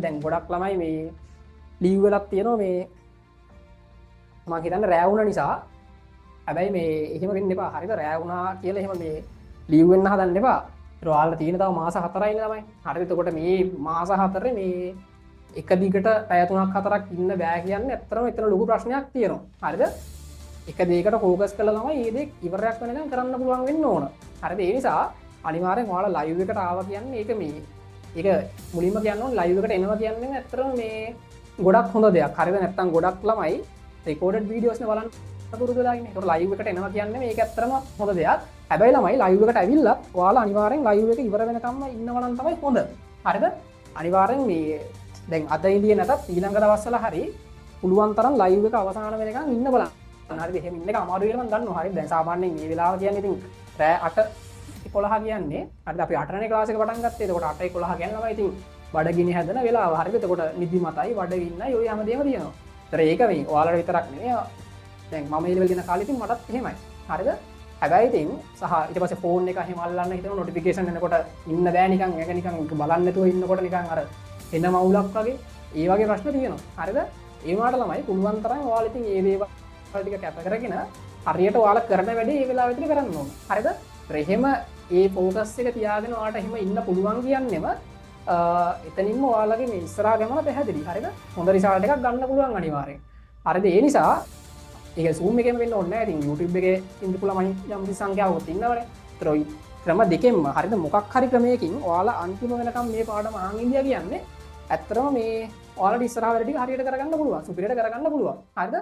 දැන් ගොඩක් ළමයි මේ ලීව් වෙලක් තියෙනවා මේ මම හිතන්නේ රෑ වුණ නිසා. හැබැයි මේ එහෙම වෙන්න එපා. හරිද? රෑ වුණා කියලා එහෙම මේ ලීව් වෙන්න හදන්න එපා. ඒතර ඔයාලා තියෙන තව මාස 4යි නේ ළමයි. හරිද? එතකොට මේ මාස 4 මේ එක දිගට පැය 3ක් 4ක් ඉන්න බෑ කියන්නේ ඇත්තටම එතන ලොකු ප්‍රශ්නයක් තියෙනවා. හරිද? එක දෙයකට ફોකස් කරලා තමයි මේ දේ ඉවරයක් වෙනකන් කරන්න පුළුවන් වෙන්න ඕන. හරිද? ඒ නිසා අනිවාර්යෙන් ඔයාලා ලයිව් එකට ආවා කියන්නේ ඒක මේ ඒක මුලින්ම කියන්න ඕනේ ලයිව් එකට එනවා කියන්නේ ඇත්තටම මේ ගොඩක් හොඳ දෙයක්. හරිද? නැත්තම් ගොඩක් ළමයි රෙකෝඩඩ් වීඩියෝස් නේ බලන්න පුරුදු වෙලා ඉන්නේ. ඒකට ලයිව් එකට එනවා කියන්නේ මේක ඇත්තටම හොඳ දෙයක්. හැබැයි ළමයි ලයිව් එකට ඇවිල්ලා ඔයාලා අනිවාර්යෙන් ලයිව් එක ඉවර වෙනකම්ම ඉන්නවා නම් තමයි හොඳ. හරිද? අනිවාර්යෙන් මේ දැන් අද ඉඳිය නැතත් ඊළඟ දවස්වල හරි පුළුවන් තරම් ලයිව් එක අවසාන වෙනකන් ඉන්න බලන්න. හරිද? එහෙම ඉන්න එක අමාරු වෙලා මම දන්නවා. හරිද? දැන් සාමාන්‍යයෙන් මේ වෙලාව කියන්නේ ඉතින් රෑ 8:11 කියන්නේ හරිද? අපි 8 වෙනි ක්ලාස් එක පටන් ගත්තේ. එතකොට 8:11 කියන්නේ ළමයි ඉතින් බඩගිනි හැදෙන වෙලාව. හරිද? එතකොට නිදිමතයි බඩගින්නයි ඔය හැමදේම තියෙනවා. ඒතර ඒක මේ ඔයාලට විතරක් නෙමෙයි. දැන් මම ඒ ලෙවල් ගෙන කාලේ ඉතින් මටත් එහෙමයි. හරිද? හැබැයි ඉතින් සහ ඊට පස්සේ ෆෝන් එක එහෙම අල්ලන්න හිතන නොටිෆිකේෂන් එනකොට ඉන්න බෑ නිකන් ඒක නිකන් බලන්න නැතුව ඉන්නකොට නිකන් අර එන මවුලක් වගේ ඒ වගේ ප්‍රශ්න තියෙනවා. හරිද? ඒ වුණාට ළමයි පුළුවන් තරම් ඔයාලා ඉතින් මේ දේවල් ටික කැප කරගෙන හරියට ඔයාලා කරන වැඩේ මේ වෙලාවෙ ඉතින් කරන්න ඕන. හරිද? එහෙම ඒ ફોකස් එක තියාගෙන ඔයාලට එහෙම ඉන්න පුළුවන් කියන්නේම එතනින්ම ඔයාලගේ මේ ඉස්සරහා ගමන පැහැදිලි. හරිද? හොඳ රිසල්ට් එකක් ගන්න පුළුවන් අනිවාර්යෙන්. හරිද? ඒ නිසා ඒක Zoom එකෙම වෙන්න ඕනේ නැහැ. ඉතින් YouTube එකේ ඉඳපු ළමයි යම් කිසි සංඛ්‍යාවක් ඉන්නවනේ. ඒතර ඔය ක්‍රම දෙකෙන්ම හරිද මොකක් හරි ක්‍රමයකින් ඔයාලා අන්තිම වෙනකම් මේ පාඩම අහන් ඉන්දියා කියන්නේ ඇත්තටම මේ ඔයාලට ඉස්සරහා වැඩ ටික හරියට කරගන්න පුළුවන්. සුපිරියට කරගන්න පුළුවන්. හරිද?